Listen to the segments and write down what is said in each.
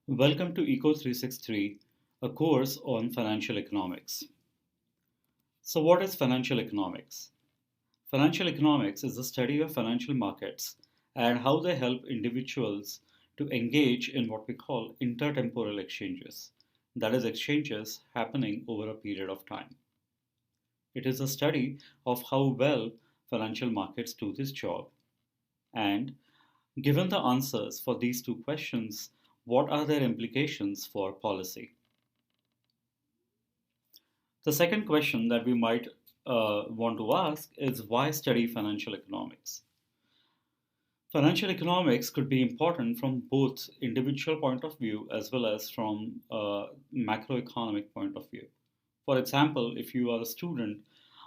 Welcome to Eco 363, a course on financial economics. So, what is financial economics? Financial economics is the study of financial markets and how they help individuals to engage in what we call intertemporal exchanges, that is, exchanges happening over a period of time. It is a study of how well financial markets do this job, and given the answers for these two questions, what are their implications for policy? The second question that we might want to ask is why study financial economics? Financial economics could be important from both individual point of view as well as from a macroeconomic point of view. For example, if you are a student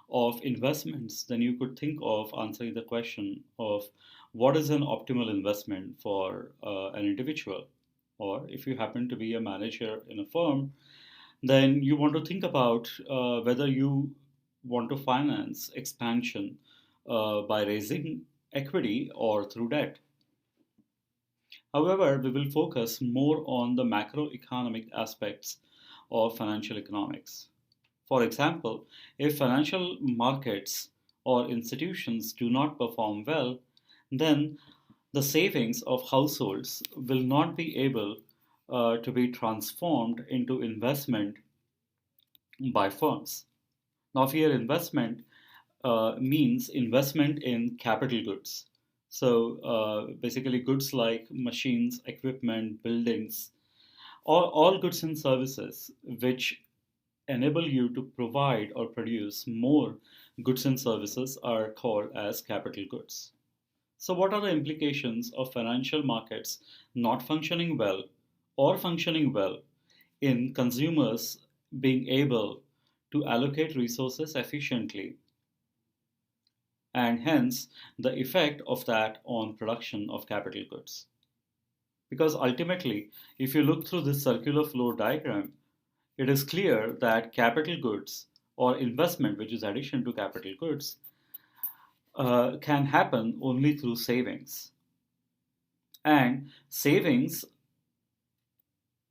of investments, then you could think of answering the question of what is an optimal investment for an individual. Or if you happen to be a manager in a firm, then you want to think about whether you want to finance expansion by raising equity or through debt. However, we will focus more on the macroeconomic aspects of financial economics. For example, if financial markets or institutions do not perform well, then the savings of households will not be able to be transformed into investment by firms. Now, here investment means investment in capital goods. So basically, goods like machines, equipment, buildings, all goods and services which enable you to provide or produce more goods and services are called as capital goods. So, what are the implications of financial markets not functioning well or functioning well in consumers being able to allocate resources efficiently, and hence the effect of that on production of capital goods? Because ultimately, if you look through this circular flow diagram, it is clear that capital goods or investment, which is addition to capital goods, can happen only through savings. And savings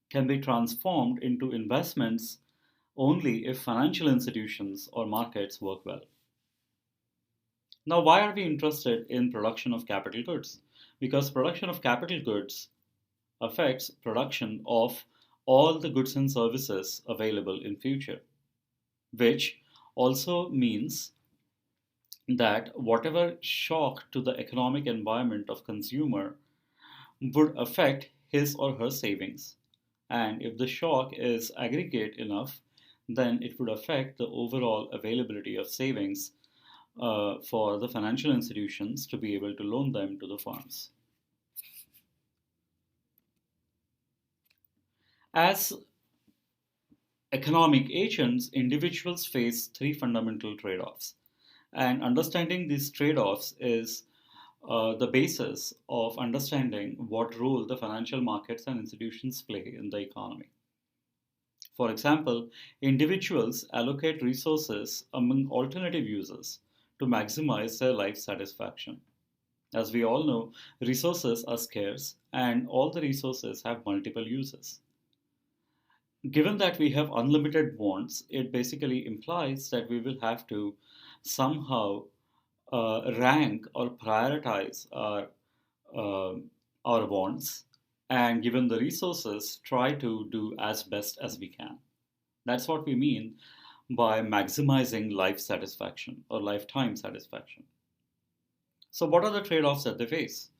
can be transformed into investments only if financial institutions or markets work well. Now, why are we interested in production of capital goods? Because production of capital goods affects production of all the goods and services available in future, which also means that whatever shock to the economic environment of consumer would affect his or her savings. And if the shock is aggregate enough, then it would affect the overall availability of savings for the financial institutions to be able to loan them to the firms. As economic agents, individuals face three fundamental trade offs. And understanding these trade offs is the basis of understanding what role the financial markets and institutions play in the economy. For example, individuals allocate resources among alternative users to maximize their life satisfaction. As we all know, resources are scarce and all the resources have multiple uses. Given that we have unlimited wants, it basically implies that we will have to somehow rank or prioritize uh, our wants, and given the resources, try to do as best as we can. That's what we mean by maximizing life satisfaction or lifetime satisfaction. So, what are the trade offs that they face?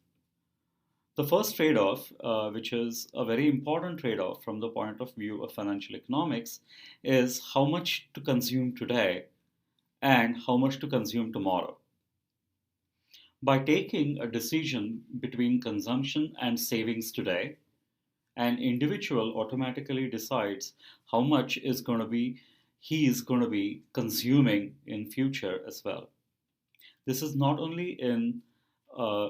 The first trade off, which is a very important trade off from the point of view of financial economics, is how much to consume today and how much to consume tomorrow. By taking a decision between consumption and savings today, an individual automatically decides how much is going to be he is going to be consuming in future as well. This is not only in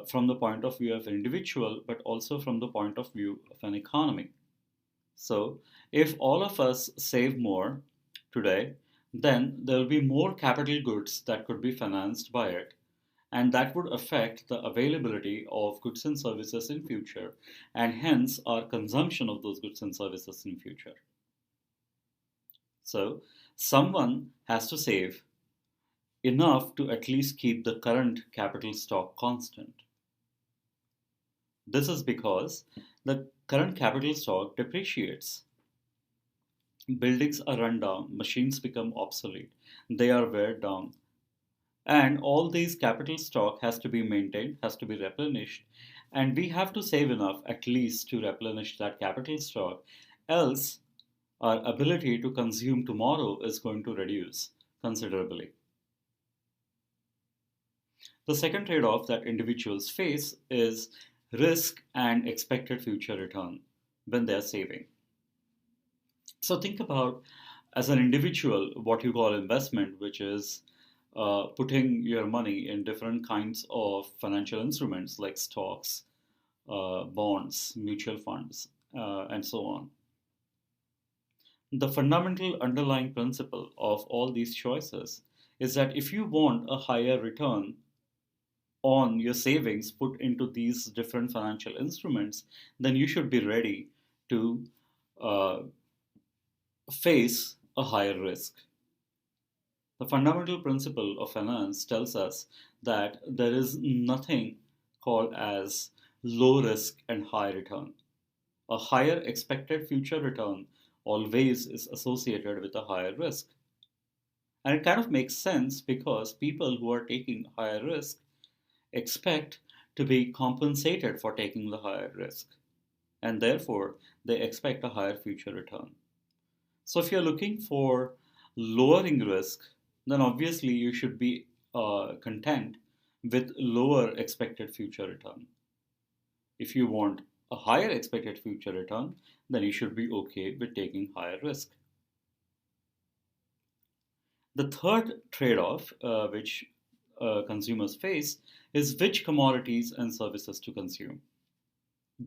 from the point of view of an individual, but also from the point of view of an economy. So, if all of us save more today, then there will be more capital goods that could be financed by it, and that would affect the availability of goods and services in future, and hence our consumption of those goods and services in future. So someone has to save enough to at least keep the current capital stock constant. This is because the current capital stock depreciates. Buildings are run down, machines become obsolete, they are wear down, and all these capital stock has to be maintained, has to be replenished, and we have to save enough at least to replenish that capital stock, else our ability to consume tomorrow is going to reduce considerably. The second trade off that individuals face is risk and expected future return when they're saving. So think about, as an individual, what you call investment, which is putting your money in different kinds of financial instruments like stocks, bonds, mutual funds, and so on. The fundamental underlying principle of all these choices is that if you want a higher return on your savings put into these different financial instruments, then you should be ready to uh, face a higher risk. The fundamental principle of finance tells us that there is nothing called as low risk and high return. A higher expected future return always is associated with a higher risk. And it kind of makes sense because people who are taking higher risk expect to be compensated for taking the higher risk, and therefore they expect a higher future return. So if you're looking for lowering risk, then obviously you should be content with lower expected future return. If you want a higher expected future return, then you should be okay with taking higher risk. The third trade-off which consumers face is which commodities and services to consume,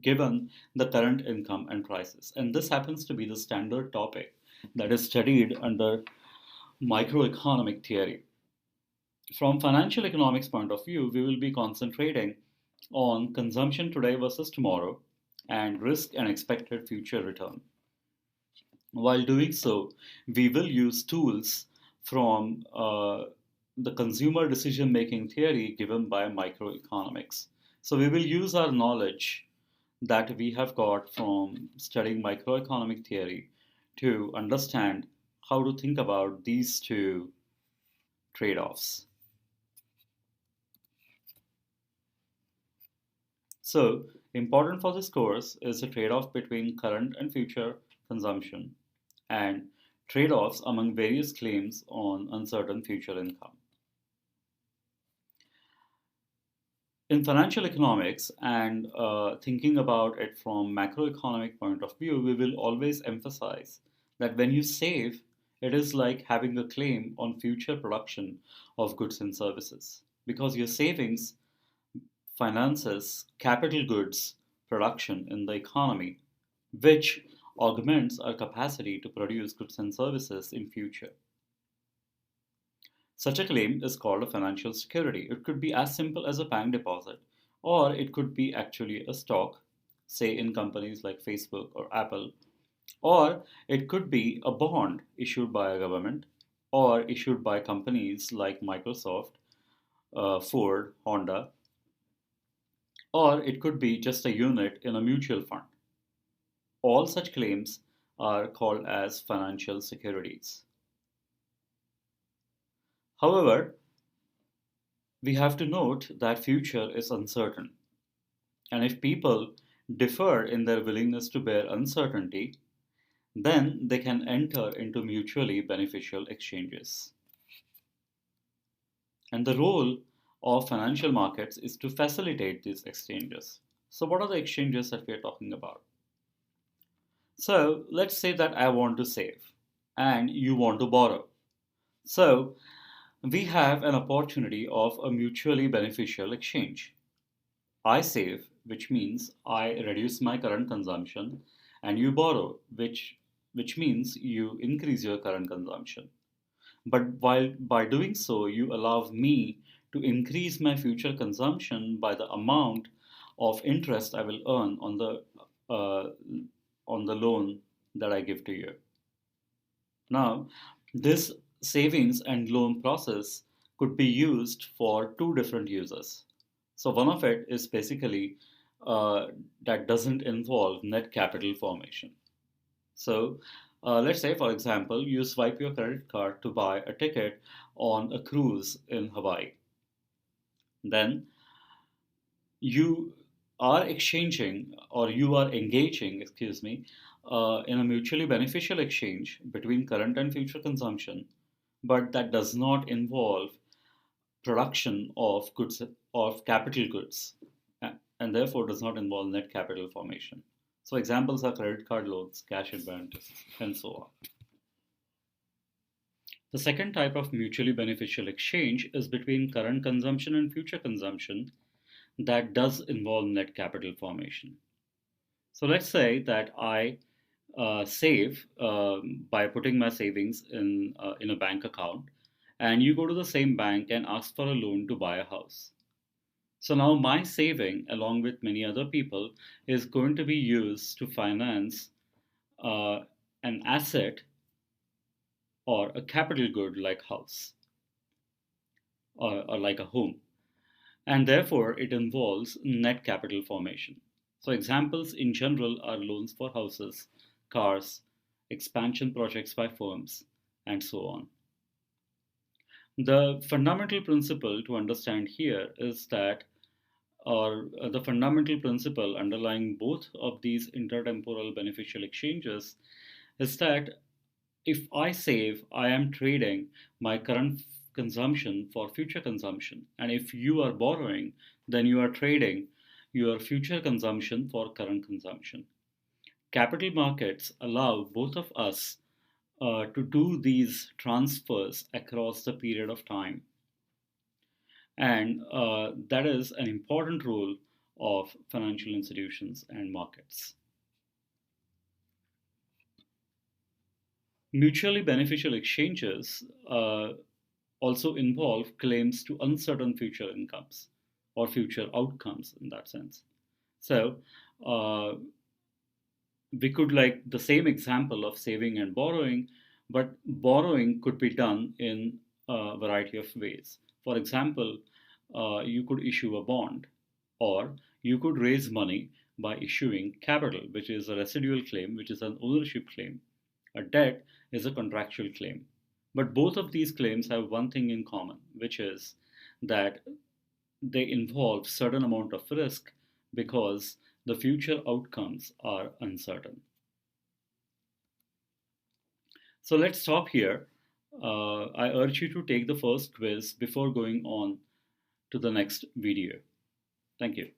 given the current income and prices. And this happens to be the standard topic that is studied under microeconomic theory. From financial economics point of view, we will be concentrating on consumption today versus tomorrow and risk and expected future return. While doing so, we will use tools from the consumer decision making theory given by microeconomics. So we will use our knowledge that we have got from studying microeconomic theory to understand how to think about these two trade offs. So, important for this course is the trade off between current and future consumption and trade offs among various claims on uncertain future income. In financial economics and thinking about it from macroeconomic point of view, we will always emphasize that when you save, it is like having a claim on future production of goods and services because your savings finances capital goods production in the economy, which augments our capacity to produce goods and services in future. Such a claim is called a financial security. It could be as simple as a bank deposit, or it could be actually a stock, say in companies like Facebook or Apple, or it could be a bond issued by a government or issued by companies like Microsoft, Ford, Honda, or it could be just a unit in a mutual fund. All such claims are called as financial securities. However, we have to note that future is uncertain. And if people differ in their willingness to bear uncertainty, then they can enter into mutually beneficial exchanges. And the role of financial markets is to facilitate these exchanges. So, what are the exchanges that we are talking about? So, let's say that I want to save and you want to borrow. So, we have an opportunity of a mutually beneficial exchange. I save, which means I reduce my current consumption, and you borrow, which means you increase your current consumption. But while by doing so, you allow me to increase my future consumption by the amount of interest I will earn uh, on the loan that I give to you. Now, this savings and loan process could be used for two different uses. So one of it is basically uh, that doesn't involve net capital formation. So let's say, for example, you swipe your credit card to buy a ticket on a cruise in Hawaii. Then you are exchanging or you are engaging, excuse me, in a mutually beneficial exchange between current and future consumption, but that does not involve production of goods of capital goods and therefore does not involve net capital formation. So examples are credit card loans, cash advances, and so on. The second type of mutually beneficial exchange is between current consumption and future consumption that does involve net capital formation. So let's say that I save by putting my savings in a bank account, and you go to the same bank and ask for a loan to buy a house. So now my saving, along with many other people, is going to be used to finance uh, an asset or a capital good like house or like a home, and therefore it involves net capital formation. So examples in general are loans for houses, cars, expansion projects by firms, and so on. The fundamental principle to understand here is that, or the fundamental principle underlying both of these intertemporal beneficial exchanges is that if I save, I am trading my current consumption for future consumption. And if you are borrowing, then you are trading your future consumption for current consumption. Capital markets allow both of us to do these transfers across the period of time. And that is an important role of financial institutions and markets. Mutually beneficial exchanges also involve claims to uncertain future incomes or future outcomes in that sense. So, uh, we could like the same example of saving and borrowing, but borrowing could be done in a variety of ways. For example, you could issue a bond, or you could raise money by issuing capital, which is a residual claim, which is an ownership claim. A debt is a contractual claim. But both of these claims have one thing in common, which is that they involve certain amount of risk because the future outcomes are uncertain. So let's stop here. I urge you to take the first quiz before going on to the next video. Thank you.